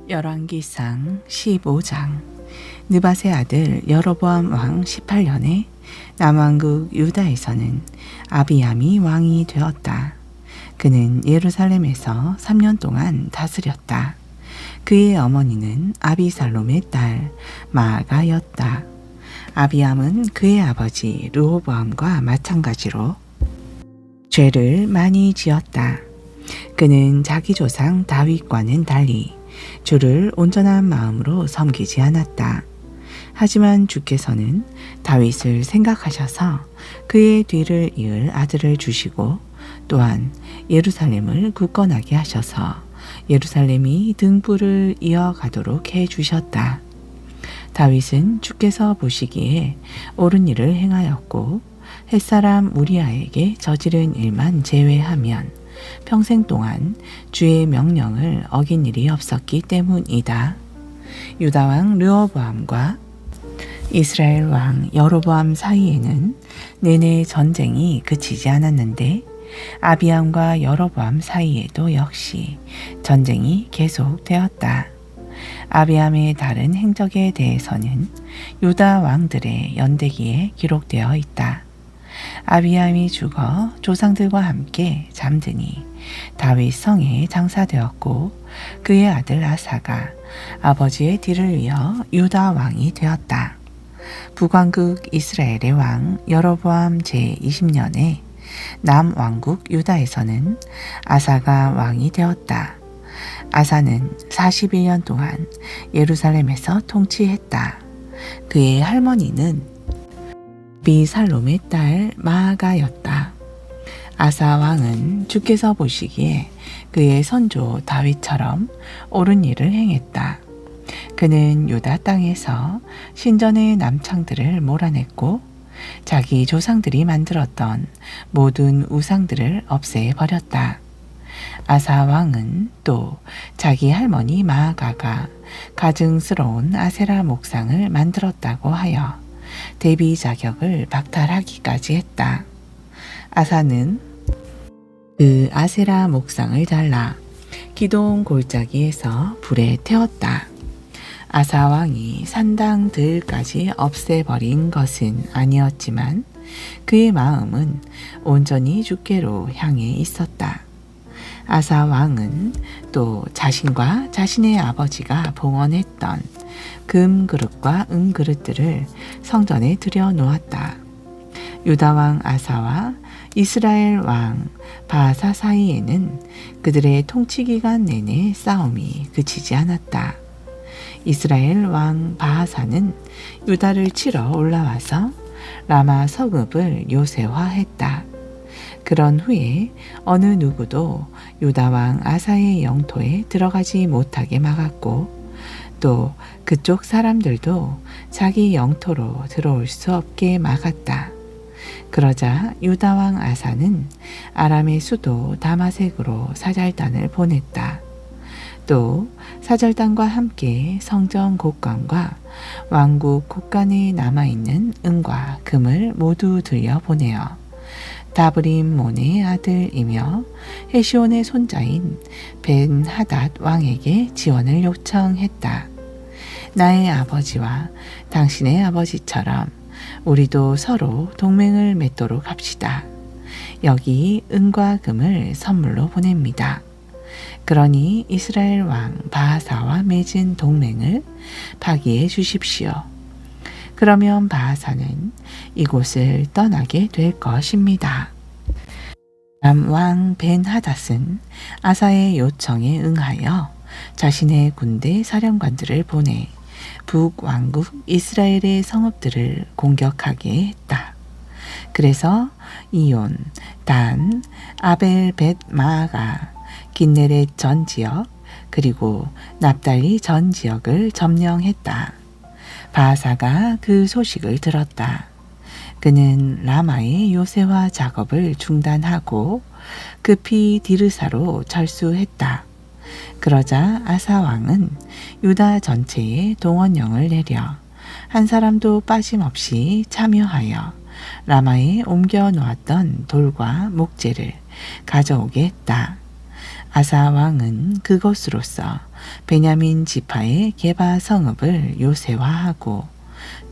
열왕기상 15장. 느밧의 아들 여로보암 왕 18년에 남왕국 유다에서는 아비암이 왕이 되었다. 그는 예루살렘에서 3년 동안 다스렸다. 그의 어머니는 아비살롬의 딸 마아가였다. 아비암은 그의 아버지 르호보암과 마찬가지로 죄를 많이 지었다. 그는 자기 조상 다윗과는 달리 주를 온전한 마음으로 섬기지 않았다. 하지만 주께서는 다윗을 생각하셔서 그의 뒤를 이을 아들을 주시고 또한 예루살렘을 굳건하게 하셔서 예루살렘이 등불을 이어가도록 해주셨다. 다윗은 주께서 보시기에 옳은 일을 행하였고 햇사람 우리아에게 저지른 일만 제외하면 평생 동안 주의 명령을 어긴 일이 없었기 때문이다. 유다왕 르호보암과 이스라엘 왕 여로보암 사이에는 내내 전쟁이 그치지 않았는데 아비암과 여로보암 사이에도 역시 전쟁이 계속되었다. 아비암의 다른 행적에 대해서는 유다 왕들의 연대기에 기록되어 있다. 아비암이 죽어 조상들과 함께 잠드니 다윗 성에 장사되었고 그의 아들 아사가 아버지의 뒤를 이어 유다 왕이 되었다. 북왕국 이스라엘의 왕 여로보암 제20년에 남왕국 유다에서는 아사가 왕이 되었다. 아사는 41년 동안 예루살렘에서 통치했다. 그의 할머니는 비살롬의 딸 마아가였다. 아사 왕은 주께서 보시기에 그의 선조 다윗처럼 옳은 일을 행했다. 그는 유다 땅에서 신전의 남창들을 몰아냈고 자기 조상들이 만들었던 모든 우상들을 없애버렸다. 아사 왕은 또 자기 할머니 마아가가 가증스러운 아세라 목상을 만들었다고 하여 대비 자격을 박탈하기까지 했다. 아사는 그 아세라 목상을 잘라 기동 골짜기에서 불에 태웠다. 아사 왕이 산당들까지 없애버린 것은 아니었지만 그의 마음은 온전히 주께로 향해 있었다. 아사 왕은 또 자신과 자신의 아버지가 봉헌했던 금 그릇과 은 그릇들을 성전에 들여 놓았다. 유다 왕 아사와 이스라엘 왕 바아사 사이에는 그들의 통치 기간 내내 싸움이 그치지 않았다. 이스라엘 왕 바아사는 유다를 치러 올라와서 라마 서급을 요새화했다. 그런 후에 어느 누구도 유다 왕 아사의 영토에 들어가지 못하게 막았고 또 그쪽 사람들도 자기 영토로 들어올 수 없게 막았다. 그러자 유다 왕 아사는 아람의 수도 다마색으로 사절단을 보냈다. 또 사절단과 함께 성전 곳간과 왕국 곳간에 남아있는 은과 금을 모두 들여보내어 다브림 몬의 아들이며 헤시온의 손자인 벤 하닷 왕에게 지원을 요청했다. 나의 아버지와 당신의 아버지처럼 우리도 서로 동맹을 맺도록 합시다. 여기 은과 금을 선물로 보냅니다. 그러니 이스라엘 왕 바아사와 맺은 동맹을 파기해 주십시오. 그러면 바아사는 이곳을 떠나게 될 것입니다. 남왕 벤하닷은 아사의 요청에 응하여 자신의 군대 사령관들을 보내 북왕국 이스라엘의 성읍들을 공격하게 했다. 그래서 이온, 단, 아벨 벳 마아가, 긴네렛 전 지역, 그리고 납달리 전 지역을 점령했다. 바아사가 그 소식을 들었다. 그는 라마의 요새화 작업을 중단하고 급히 디르사로 철수했다. 그러자 아사 왕은 유다 전체에 동원령을 내려 한 사람도 빠짐없이 참여하여 라마에 옮겨 놓았던 돌과 목재를 가져오게 했다. 아사 왕은 그것으로서 베냐민 지파의 게바 성읍을 요새화하고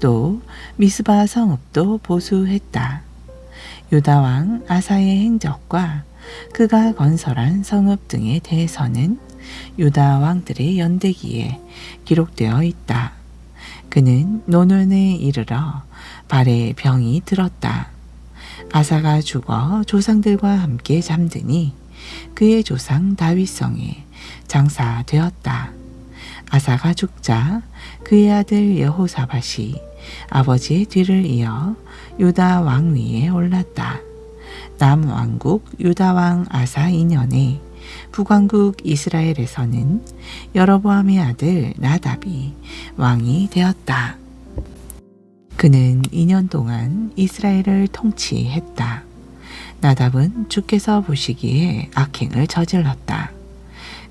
또 미스바 성읍도 보수했다. 유다 왕 아사의 행적과 그가 건설한 성읍 등에 대해서는 유다 왕들의 연대기에 기록되어 있다. 그는 노논에 이르러 발에 병이 들었다. 아사가 죽어 조상들과 함께 잠드니 그의 조상 다윗성에 장사되었다. 아사가 죽자 그의 아들 여호사밧이 아버지의 뒤를 이어 유다 왕위에 올랐다. 남왕국 유다왕 아사 2년에 북왕국 이스라엘에서는 여로보암의 아들 나답이 왕이 되었다. 그는 2년 동안 이스라엘을 통치했다. 나답은 주께서 보시기에 악행을 저질렀다.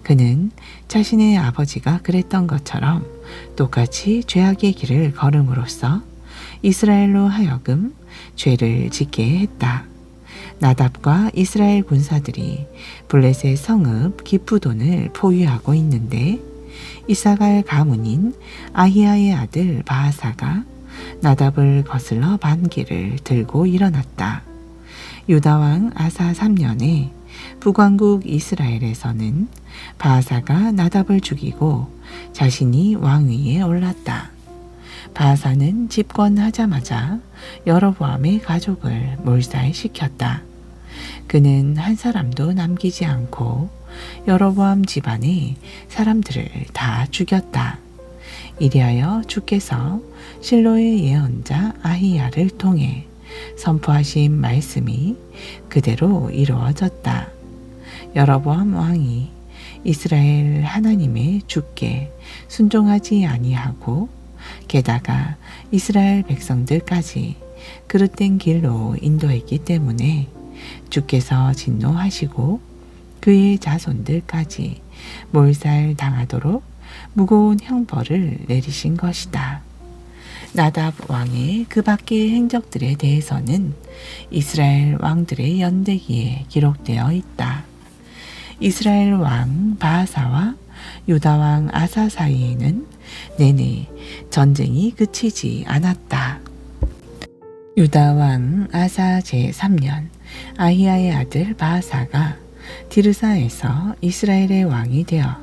그는 자신의 아버지가 그랬던 것처럼 똑같이 죄악의 길을 걸음으로써 이스라엘로 하여금 죄를 짓게 했다. 나답과 이스라엘 군사들이 블레셋 성읍 기프돈을 포위하고 있는데 이사갈 가문인 아히야의 아들 바하사가 나답을 거슬러 반기를 들고 일어났다. 유다왕 아사 3년에 북왕국 이스라엘에서는 바하사가 나답을 죽이고 자신이 왕위에 올랐다. 바하사는 집권하자마자 여로보암의 가족을 몰살시켰다. 그는 한 사람도 남기지 않고 여로보암 집안의 사람들을 다 죽였다. 이리하여 주께서 실로의 예언자 아히야를 통해 선포하신 말씀이 그대로 이루어졌다. 여로보암 왕이 이스라엘 하나님의 주께 순종하지 아니하고 게다가 이스라엘 백성들까지 그릇된 길로 인도했기 때문에 주께서 진노하시고 그의 자손들까지 몰살 당하도록 무거운 형벌을 내리신 것이다. 나답 왕의 그 밖의 행적들에 대해서는 이스라엘 왕들의 연대기에 기록되어 있다. 이스라엘 왕 바하사와 유다 왕 아사 사이에는 내내 전쟁이 그치지 않았다. 유다 왕 아사 제3년 아히야의 아들 바하사가 디르사에서 이스라엘의 왕이 되어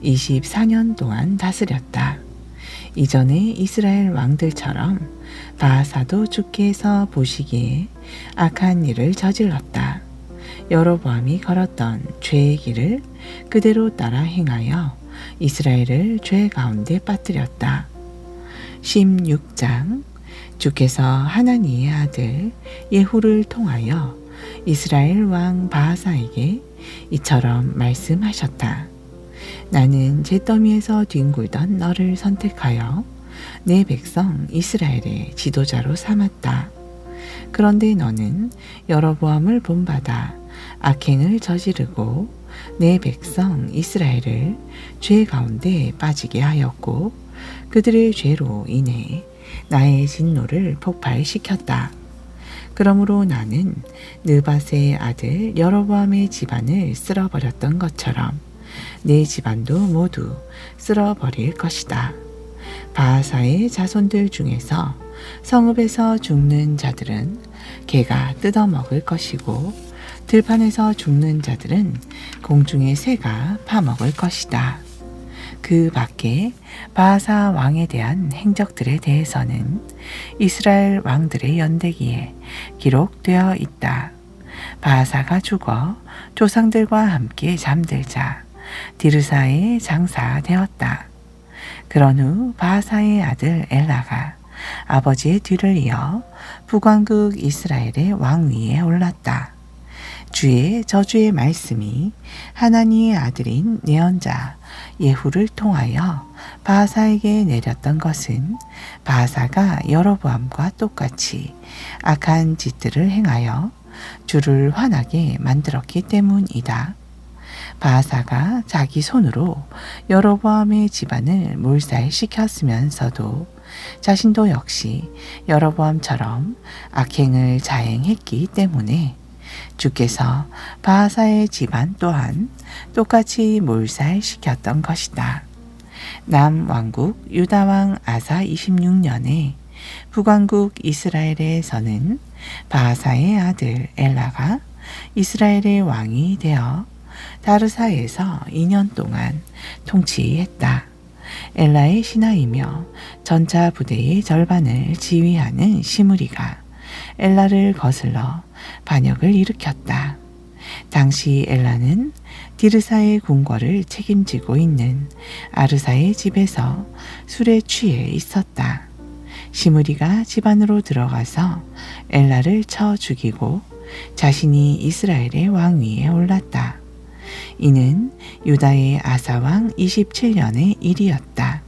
24년 동안 다스렸다. 이전에 이스라엘 왕들처럼 바하사도 주께서 보시기에 악한 일을 저질렀다. 여로보암이 걸었던 죄의 길을 그대로 따라 행하여 이스라엘을 죄 가운데 빠뜨렸다. 16장 주께서 하나니의 아들 예후를 통하여 이스라엘 왕 바하사에게 이처럼 말씀하셨다. 나는 잿더미에서 뒹굴던 너를 선택하여 내 백성 이스라엘의 지도자로 삼았다. 그런데 너는 여로보암을 본받아 악행을 저지르고 내 백성 이스라엘을 죄 가운데 빠지게 하였고 그들의 죄로 인해 나의 진노를 폭발시켰다. 그러므로 나는 느밧의 아들 여로보암의 집안을 쓸어버렸던 것처럼 내 집안도 모두 쓸어버릴 것이다. 바하사의 자손들 중에서 성읍에서 죽는 자들은 개가 뜯어먹을 것이고 들판에서 죽는 자들은 공중의 새가 파먹을 것이다. 그 밖에 바하사 왕에 대한 행적들에 대해서는 이스라엘 왕들의 연대기에 기록되어 있다. 바하사가 죽어 조상들과 함께 잠들자 디르사에 장사되었다. 그런 후 바하사의 아들 엘라가 아버지의 뒤를 이어 북왕국 이스라엘의 왕위에 올랐다. 주의 저주의 말씀이 하나니의 아들인 예언자 예후를 통하여 바하사에게 내렸던 것은 바하사가 여로보암과 똑같이 악한 짓들을 행하여 주를 화나게 만들었기 때문이다. 바하사가 자기 손으로 여로보암의 집안을 몰살시켰으면서도 자신도 역시 여로보암처럼 악행을 자행했기 때문에 주께서 바하사의 집안 또한 똑같이 몰살시켰던 것이다. 남왕국 유다왕 아사 26년에 북왕국 이스라엘에서는 바하사의 아들 엘라가 이스라엘의 왕이 되어 다르사에서 2년 동안 통치했다. 엘라의 신하이며 전차 부대의 절반을 지휘하는 시므리가 엘라를 거슬러 반역을 일으켰다. 당시 엘라는 디르사의 궁궐을 책임지고 있는 아르사의 집에서 술에 취해 있었다. 시므리가 집 안으로 들어가서 엘라를 쳐 죽이고 자신이 이스라엘의 왕위에 올랐다. 이는 유다의 아사왕 27년의 일이었다.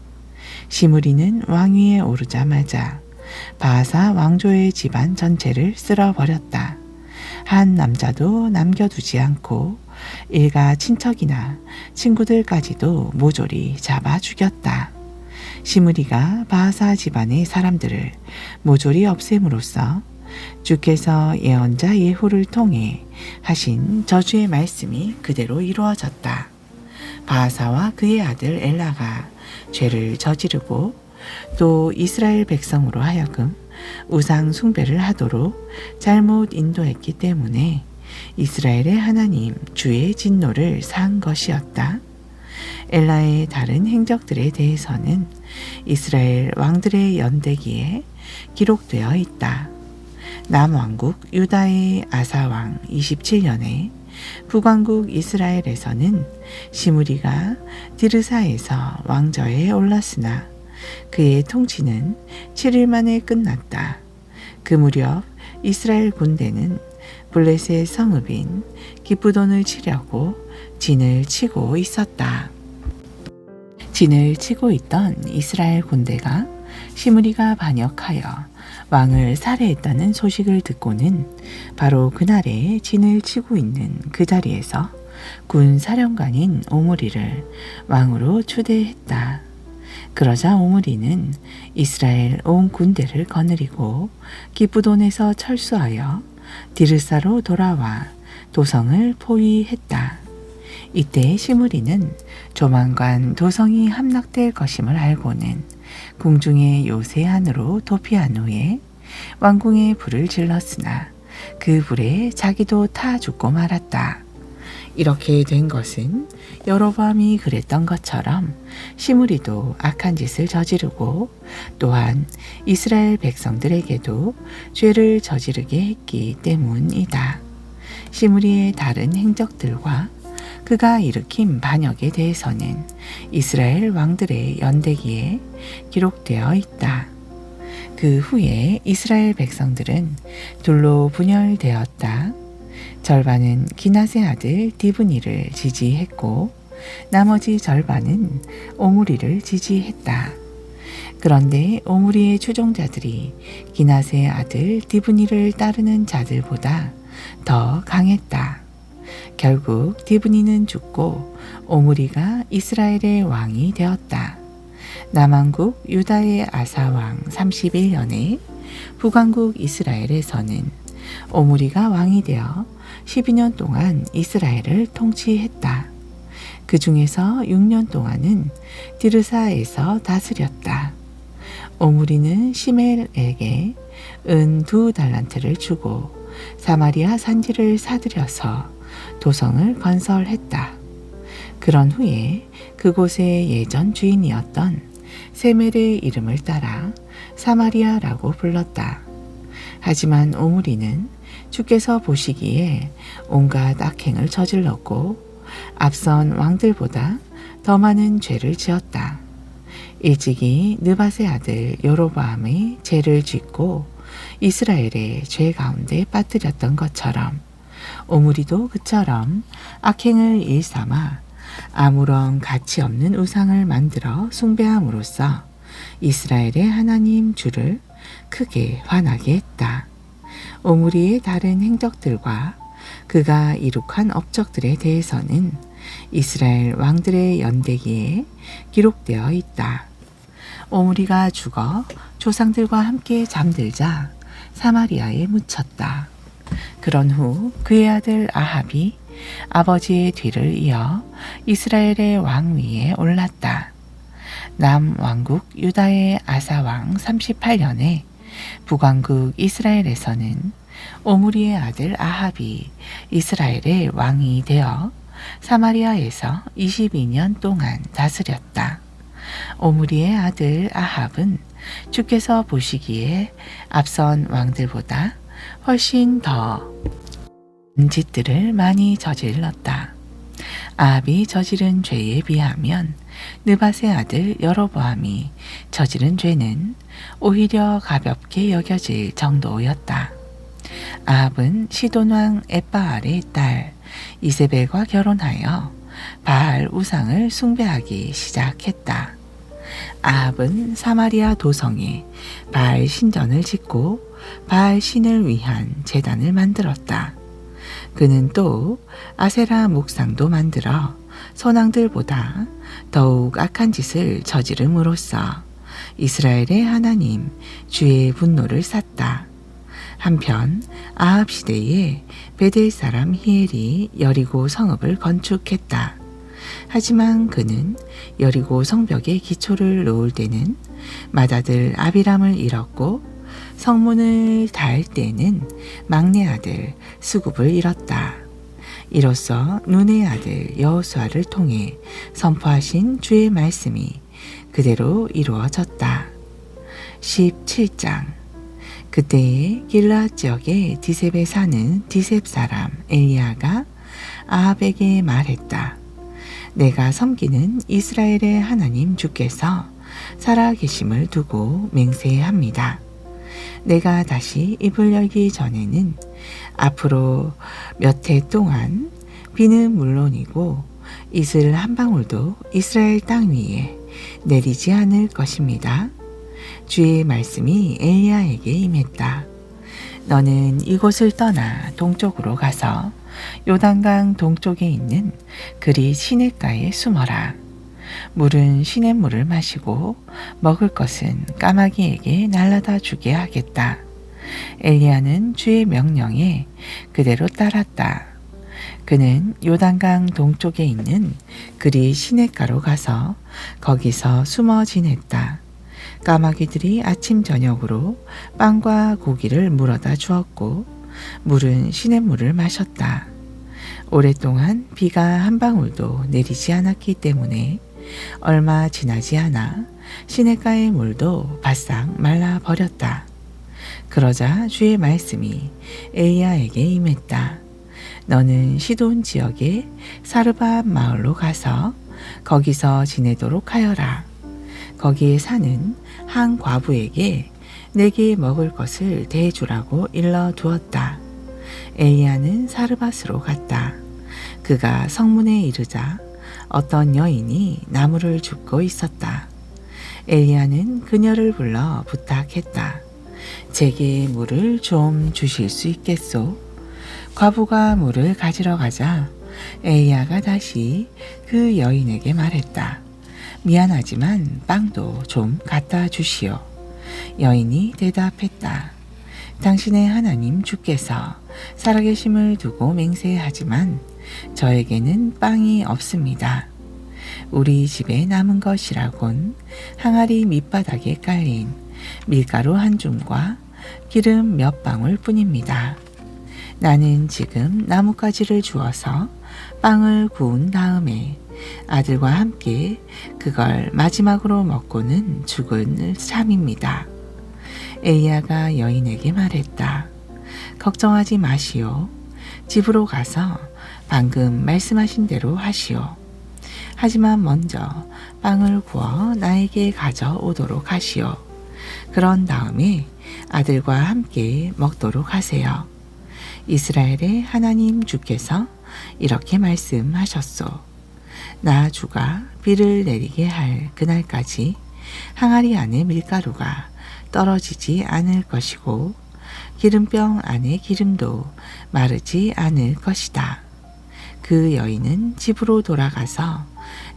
시므리는 왕위에 오르자마자 바하사 왕조의 집안 전체를 쓸어버렸다. 한 남자도 남겨두지 않고 일가 친척이나 친구들까지도 모조리 잡아 죽였다. 시므리가 바하사 집안의 사람들을 모조리 없앰으로써 주께서 예언자 예후를 통해 하신 저주의 말씀이 그대로 이루어졌다. 바하사와 그의 아들 엘라가 죄를 저지르고 또 이스라엘 백성으로 하여금 우상 숭배를 하도록 잘못 인도했기 때문에 이스라엘의 하나님 주의 진노를 사한 것이었다. 엘라의 다른 행적들에 대해서는 이스라엘 왕들의 연대기에 기록되어 있다. 남왕국 유다의 아사왕 27년에 북왕국 이스라엘에서는 시므리가 디르사에서 왕저에 올랐으나 그의 통치는 7일 만에 끝났다. 그 무렵 이스라엘 군대는 블레셋 성읍인 기브돈을 치려고 진을 치고 있었다. 진을 치고 있던 이스라엘 군대가 시므리가 반역하여 왕을 살해했다는 소식을 듣고는 바로 그날에 진을 치고 있는 그 자리에서 군 사령관인 오므리를 왕으로 추대했다. 그러자 오므리는 이스라엘 온 군대를 거느리고 기브돈에서 철수하여 디르사로 돌아와 도성을 포위했다. 이때 시므리는 조만간 도성이 함락될 것임을 알고는 궁중의 요새 안으로 도피한 후에 왕궁에 불을 질렀으나 그 불에 자기도 타 죽고 말았다. 이렇게 된 것은 여로보암이 그랬던 것처럼 시므리도 악한 짓을 저지르고 또한 이스라엘 백성들에게도 죄를 저지르게 했기 때문이다. 시므리의 다른 행적들과 그가 일으킨 반역에 대해서는 이스라엘 왕들의 연대기에 기록되어 있다. 그 후에 이스라엘 백성들은 둘로 분열되었다. 절반은 기낫의 아들 디브니를 지지했고 나머지 절반은 오므리를 지지했다. 그런데 오므리의 추종자들이 기낫의 아들 디브니를 따르는 자들보다 더 강했다. 결국 디브니는 죽고 오므리가 이스라엘의 왕이 되었다. 남왕국 유다의 아사왕 31년에 북왕국 이스라엘에서는 오므리가 왕이 되어 12년 동안 이스라엘을 통치했다. 그 중에서 6년 동안은 디르사에서 다스렸다. 오므리는 시멜에게 은 2달란트를 주고 사마리아 산지를 사들여서 도성을 건설했다. 그런 후에 그곳의 예전 주인이었던 세멜의 이름을 따라 사마리아라고 불렀다. 하지만 오므리는 주께서 보시기에 온갖 악행을 저질렀고 앞선 왕들보다 더 많은 죄를 지었다. 일찍이 느밧의 아들 여로보암의 죄를 짓고 이스라엘의 죄 가운데 빠뜨렸던 것처럼 오므리도 그처럼 악행을 일삼아 아무런 가치 없는 우상을 만들어 숭배함으로써 이스라엘의 하나님 주를 크게 화나게 했다. 오므리의 다른 행적들과 그가 이룩한 업적들에 대해서는 이스라엘 왕들의 연대기에 기록되어 있다. 오므리가 죽어 조상들과 함께 잠들자 사마리아에 묻혔다. 그런 후 그의 아들 아합이 아버지의 뒤를 이어 이스라엘의 왕 위에 올랐다. 남왕국 유다의 아사왕 38년에 북왕국 이스라엘에서는 오므리의 아들 아합이 이스라엘의 왕이 되어 사마리아에서 22년 동안 다스렸다. 오므리의 아들 아합은 주께서 보시기에 앞선 왕들보다 훨씬 더 짓들을 많이 저질렀다. 아합이 저지른 죄에 비하면 느밧의 아들 여로보암이 저지른 죄는 오히려 가볍게 여겨질 정도였다. 아합은 시돈 왕 엣바알의 딸 이세벨과 결혼하여 바알 우상을 숭배하기 시작했다. 아합은 사마리아 도성에 바알 신전을 짓고 바알 신을 위한 제단을 만들었다. 그는 또 아세라 목상도 만들어 선왕들보다 더욱 악한 짓을 저지름으로써 이스라엘의 하나님 주의 분노를 샀다. 한편 아합 시대에 베델 사람 히엘이 여리고 성읍을 건축했다. 하지만 그는 여리고 성벽의 기초를 놓을 때는 맏아들 아비람을 잃었고 성문을 닿을 때는 막내 아들 수굽을 잃었다. 이로써 눈의 아들 여호수아를 통해 선포하신 주의 말씀이 그대로 이루어졌다. 17장. 그때에 길르앗 지역의 디셉에 사는 디셉 사람 엘리야가 아합에게 말했다. 내가 섬기는 이스라엘의 하나님 주께서 살아계심을 두고 맹세합니다. 내가 다시 입을 열기 전에는 앞으로 몇 해 동안 비는 물론이고 이슬 한 방울도 이스라엘 땅 위에 내리지 않을 것입니다. 주의 말씀이 엘리야에게 임했다. 너는 이곳을 떠나 동쪽으로 가서 요단강 동쪽에 있는 그리 시냇가에 숨어라. 물은 시냇물을 마시고 먹을 것은 까마귀에게 날라다 주게 하겠다. 엘리야는 주의 명령에 그대로 따랐다. 그는 요단강 동쪽에 있는 그리 시냇가로 가서 거기서 숨어 지냈다. 까마귀들이 아침 저녁으로 빵과 고기를 물어다 주었고 물은 시냇물을 마셨다. 오랫동안 비가 한 방울도 내리지 않았기 때문에 얼마 지나지 않아 시냇가의 물도 바싹 말라버렸다. 그러자 주의 말씀이 엘리야에게 임했다. 너는 시돈 지역의 사르밧 마을로 가서 거기서 지내도록 하여라. 거기에 사는 한 과부에게 내게 먹을 것을 대주라고 일러 두었다. 엘리야는 사르밧으로 갔다. 그가 성문에 이르자 어떤 여인이 나무를 줍고 있었다. 엘리야는 그녀를 불러 부탁했다. 제게 물을 좀 주실 수 있겠소? 과부가 물을 가지러 가자 엘리야가 다시 그 여인에게 말했다. 미안하지만 빵도 좀 갖다 주시오. 여인이 대답했다. 당신의 하나님 주께서 살아계심을 두고 맹세하지만 저에게는 빵이 없습니다. 우리 집에 남은 것이라곤 항아리 밑바닥에 깔린 밀가루 한 줌과 기름 몇 방울 뿐입니다. 나는 지금 나뭇가지를 주어서 빵을 구운 다음에 아들과 함께 그걸 마지막으로 먹고는 죽을 참입니다. 엘리야가 여인에게 말했다. 걱정하지 마시오. 집으로 가서 방금 말씀하신 대로 하시오. 하지만 먼저 빵을 구워 나에게 가져오도록 하시오. 그런 다음에 아들과 함께 먹도록 하세요. 이스라엘의 하나님 주께서 이렇게 말씀하셨소. 나 주가 비를 내리게 할 그날까지 항아리 안에 밀가루가 떨어지지 않을 것이고 기름병 안에 기름도 마르지 않을 것이다. 그 여인은 집으로 돌아가서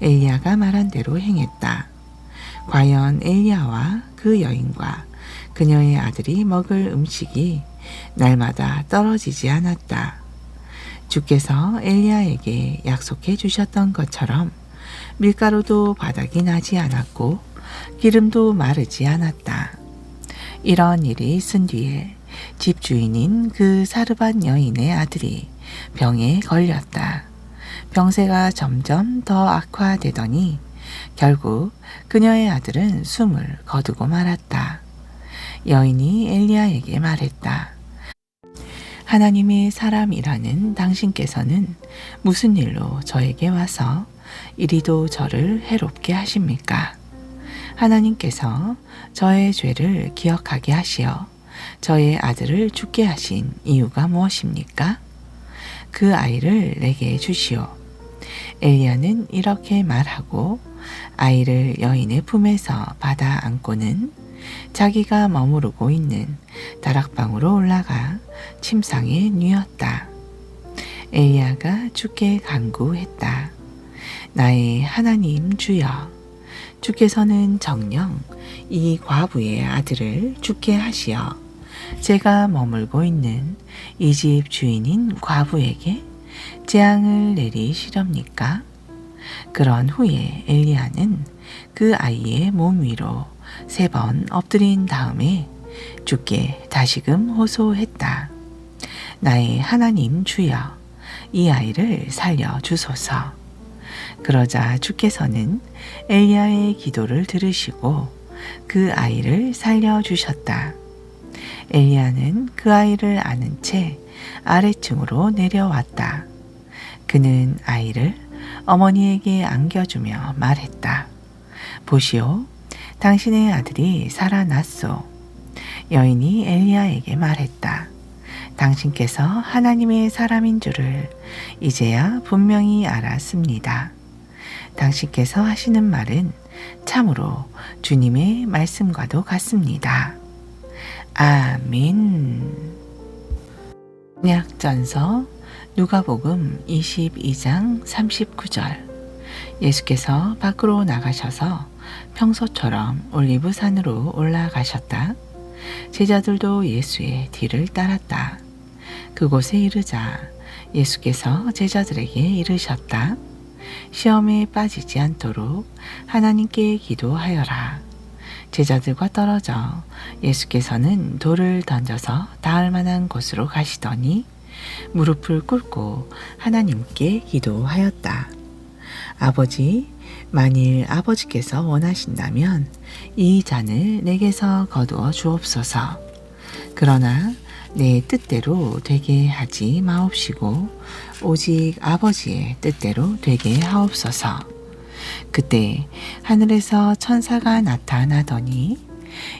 엘리야가 말한 대로 행했다. 과연 엘리야와 그 여인과 그녀의 아들이 먹을 음식이 날마다 떨어지지 않았다. 주께서 엘리야에게 약속해 주셨던 것처럼 밀가루도 바닥이 나지 않았고 기름도 마르지 않았다. 이런 일이 있은 뒤에 집주인인 그 사르밧 여인의 아들이 병에 걸렸다. 병세가 점점 더 악화되더니 결국 그녀의 아들은 숨을 거두고 말았다. 여인이 엘리야에게 말했다. 하나님의 사람이라는 당신께서는 무슨 일로 저에게 와서 이리도 저를 해롭게 하십니까? 하나님께서 저의 죄를 기억하게 하시어 저의 아들을 죽게 하신 이유가 무엇입니까? 그 아이를 내게 주시오. 엘리야는 이렇게 말하고 아이를 여인의 품에서 받아 안고는 자기가 머무르고 있는 다락방으로 올라가 침상에 뉘었다. 엘리야가 주께 간구했다. 나의 하나님 주여, 주께서는 정녕 이 과부의 아들을 죽게 하시어 제가 머물고 있는 이 집 주인인 과부에게 재앙을 내리시렵니까? 그런 후에 엘리야는 그 아이의 몸 위로 3번 엎드린 다음에 주께 다시금 호소했다. 나의 하나님 주여, 이 아이를 살려 주소서. 그러자 주께서는 엘리야의 기도를 들으시고 그 아이를 살려 주셨다. 엘리야는 그 아이를 안은 채 아래층으로 내려왔다. 그는 아이를 어머니에게 안겨주며 말했다. 보시오, 당신의 아들이 살아났소. 여인이 엘리야에게 말했다. 당신께서 하나님의 사람인 줄을 이제야 분명히 알았습니다. 당신께서 하시는 말은 참으로 주님의 말씀과도 같습니다. 아멘. 약전서 누가복음 22장 39절. 예수께서 밖으로 나가셔서 평소처럼 올리브산으로 올라가셨다. 제자들도 예수의 뒤를 따랐다. 그곳에 이르자 예수께서 제자들에게 이르셨다. 시험에 빠지지 않도록 하나님께 기도하여라. 제자들과 떨어져 예수께서는 돌을 던져서 닿을 만한 곳으로 가시더니 무릎을 꿇고 하나님께 기도하였다. 아버지, 만일 아버지께서 원하신다면 이 잔을 내게서 거두어 주옵소서. 그러나 내 뜻대로 되게 하지 마옵시고 오직 아버지의 뜻대로 되게 하옵소서. 그때 하늘에서 천사가 나타나더니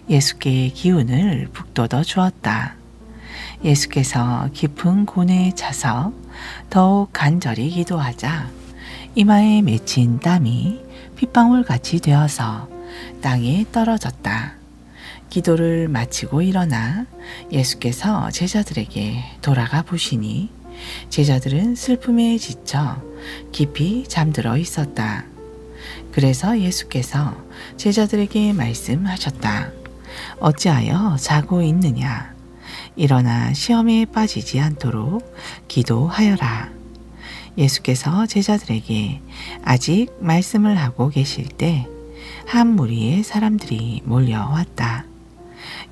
예수께 기운을 북돋워 주었다. 예수께서 깊은 고뇌에 차서 더욱 간절히 기도하자 이마에 맺힌 땀이 핏방울같이 되어서 땅에 떨어졌다. 기도를 마치고 일어나 예수께서 제자들에게 돌아가 보시니 제자들은 슬픔에 지쳐 깊이 잠들어 있었다. 그래서 예수께서 제자들에게 말씀하셨다. 어찌하여 자고 있느냐? 일어나 시험에 빠지지 않도록 기도하여라. 예수께서 제자들에게 아직 말씀을 하고 계실 때 한 무리의 사람들이 몰려왔다.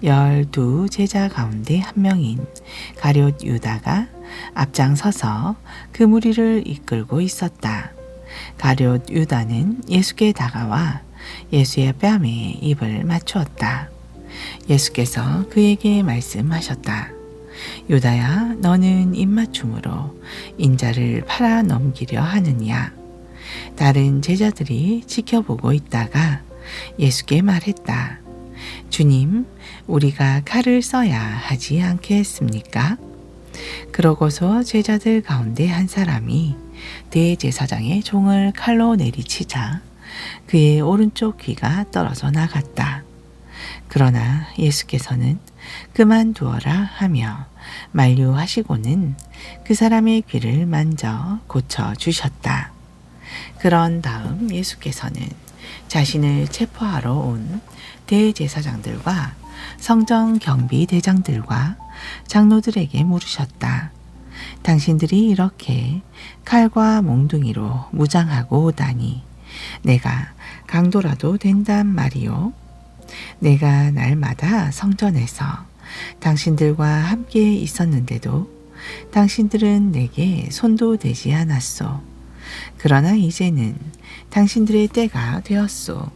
12 제자 가운데 한 명인 가룟 유다가 앞장서서 그 무리를 이끌고 있었다. 가룟 유다는 예수께 다가와 예수의 뺨에 입을 맞추었다. 예수께서 그에게 말씀하셨다. 유다야, 너는 입맞춤으로 인자를 팔아 넘기려 하느냐? 다른 제자들이 지켜보고 있다가 예수께 말했다. 주님, 우리가 칼을 써야 하지 않겠습니까? 그러고서 제자들 가운데 한 사람이 대제사장의 종을 칼로 내리치자 그의 오른쪽 귀가 떨어져 나갔다. 그러나 예수께서는 그만두어라 하며 만류하시고는 그 사람의 귀를 만져 고쳐주셨다. 그런 다음 예수께서는 자신을 체포하러 온 대제사장들과 성전 경비 대장들과 장로들에게 물으셨다. 당신들이 이렇게 칼과 몽둥이로 무장하고 오다니 내가 강도라도 된단 말이요. 내가 날마다 성전에서 당신들과 함께 있었는데도 당신들은 내게 손도 대지 않았소. 그러나 이제는 당신들의 때가 되었소.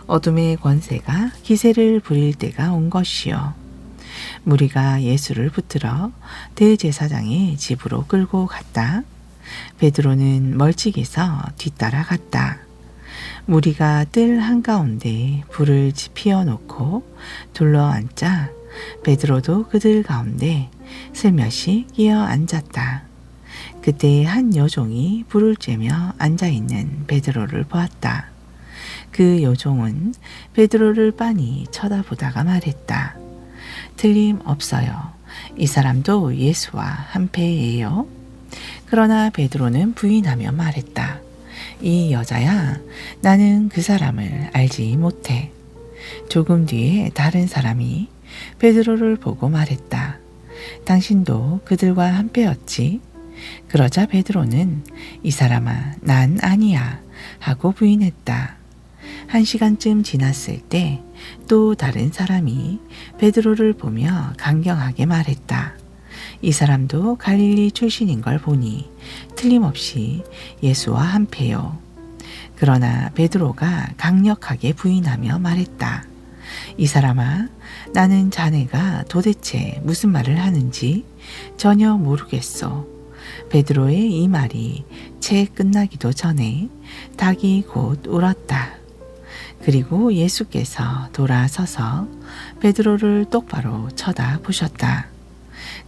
어둠의 권세가 기세를 부릴 때가 온 것이요. 무리가 예수를 붙들어 대제사장의 집으로 끌고 갔다. 베드로는 멀찍이서 뒤따라 갔다. 무리가 뜰 한가운데 불을 피워놓고 둘러앉자 베드로도 그들 가운데 슬며시 끼어 앉았다. 그때 한 여종이 불을 쬐며 앉아있는 베드로를 보았다. 그 여종은 베드로를 빤히 쳐다보다가 말했다. 틀림없어요. 이 사람도 예수와 한패예요. 그러나 베드로는 부인하며 말했다. 이 여자야, 나는 그 사람을 알지 못해. 조금 뒤에 다른 사람이 베드로를 보고 말했다. 당신도 그들과 한패였지? 그러자 베드로는 이 사람아, 난 아니야 하고 부인했다. 1시간쯤 지났을 때 또 다른 사람이 베드로를 보며 강경하게 말했다. 이 사람도 갈릴리 출신인 걸 보니 틀림없이 예수와 한패요. 그러나 베드로가 강력하게 부인하며 말했다. 이 사람아, 나는 자네가 도대체 무슨 말을 하는지 전혀 모르겠어. 베드로의 이 말이 채 끝나기도 전에 닭이 곧 울었다. 그리고 예수께서 돌아서서 베드로를 똑바로 쳐다보셨다.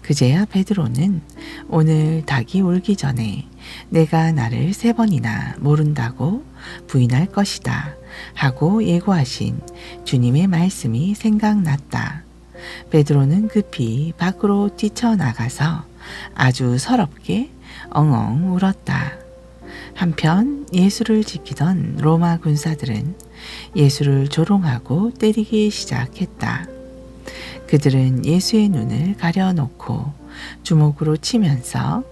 그제야 베드로는 오늘 닭이 울기 전에 내가 나를 3번이나 모른다고 부인할 것이다 하고 예고하신 주님의 말씀이 생각났다. 베드로는 급히 밖으로 뛰쳐나가서 아주 서럽게 엉엉 울었다. 한편 예수를 지키던 로마 군사들은 예수를 조롱하고 때리기 시작했다. 그들은 예수의 눈을 가려놓고 주먹으로 치면서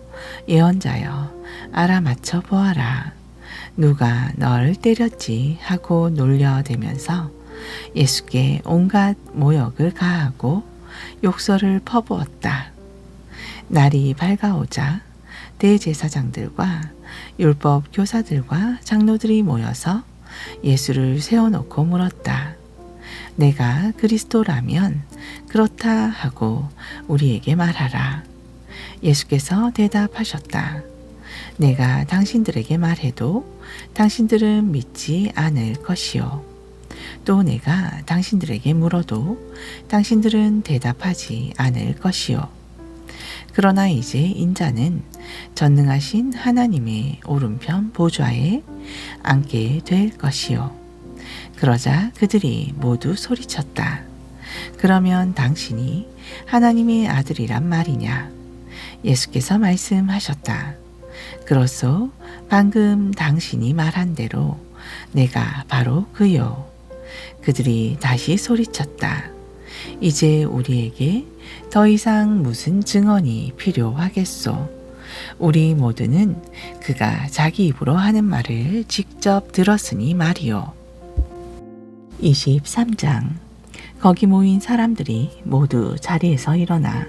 예언자여 알아맞혀 보아라. 누가 널 때렸지 하고 놀려대면서 예수께 온갖 모욕을 가하고 욕설을 퍼부었다. 날이 밝아오자 대제사장들과 율법 교사들과 장로들이 모여서 예수를 세워놓고 물었다. 내가 그리스도라면 그렇다 하고 우리에게 말하라. 예수께서 대답하셨다. 내가 당신들에게 말해도 당신들은 믿지 않을 것이요. 또 내가 당신들에게 물어도 당신들은 대답하지 않을 것이요. 그러나 이제 인자는 전능하신 하나님의 오른편 보좌에 앉게 될 것이요. 그러자 그들이 모두 소리쳤다. 그러면 당신이 하나님의 아들이란 말이냐? 예수께서 말씀하셨다. 그렇소, 방금 당신이 말한 대로 내가 바로 그요. 그들이 다시 소리쳤다. 이제 우리에게 더 이상 무슨 증언이 필요하겠소? 우리 모두는 그가 자기 입으로 하는 말을 직접 들었으니 말이요. 23장. 거기 모인 사람들이 모두 자리에서 일어나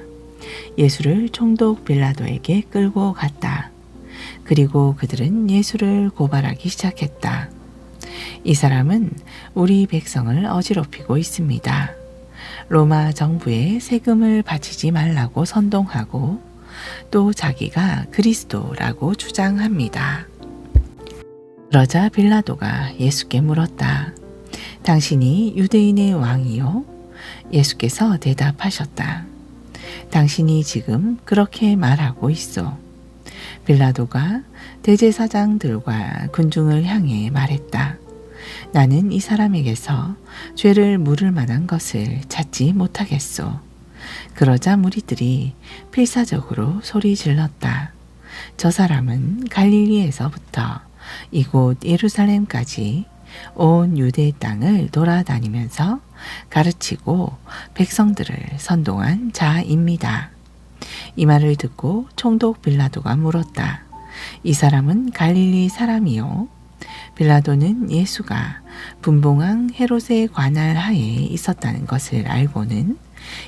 예수를 총독 빌라도에게 끌고 갔다. 그리고 그들은 예수를 고발하기 시작했다. 이 사람은 우리 백성을 어지럽히고 있습니다. 로마 정부에 세금을 바치지 말라고 선동하고 또 자기가 그리스도라고 주장합니다. 그러자 빌라도가 예수께 물었다. 당신이 유대인의 왕이요? 예수께서 대답하셨다. 당신이 지금 그렇게 말하고 있어. 빌라도가 대제사장들과 군중을 향해 말했다. 나는 이 사람에게서 죄를 물을 만한 것을 찾지 못하겠소. 그러자 무리들이 필사적으로 소리 질렀다. 저 사람은 갈릴리에서부터 이곳 예루살렘까지 온 유대 땅을 돌아다니면서 가르치고 백성들을 선동한 자입니다. 이 말을 듣고 총독 빌라도가 물었다. 이 사람은 갈릴리 사람이요? 빌라도는 예수가 분봉왕 헤롯의 관할 하에 있었다는 것을 알고는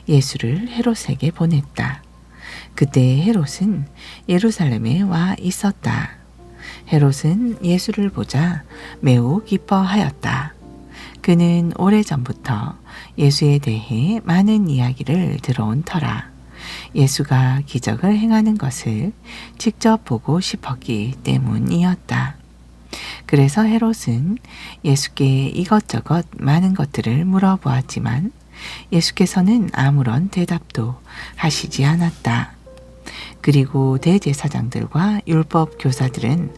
예수를 헤롯에게 보냈다. 그때 헤롯은 예루살렘에 와 있었다. 헤롯은 예수를 보자 매우 기뻐하였다. 그는 오래전부터 예수에 대해 많은 이야기를 들어온 터라 예수가 기적을 행하는 것을 직접 보고 싶었기 때문이었다. 그래서 헤롯은 예수께 이것저것 많은 것들을 물어보았지만 예수께서는 아무런 대답도 하시지 않았다. 그리고 대제사장들과 율법 교사들은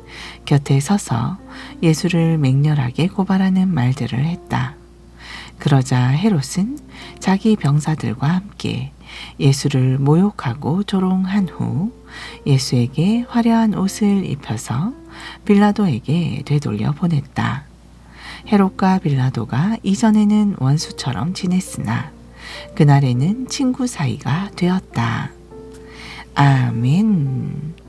곁에 서서 예수를 맹렬하게 고발하는 말들을 했다. 그러자 헤롯은 자기 병사들과 함께 예수를 모욕하고 조롱한 후 예수에게 화려한 옷을 입혀서 빌라도에게 되돌려 보냈다. 헤롯과 빌라도가 이전에는 원수처럼 지냈으나 그날에는 친구 사이가 되었다. 아멘.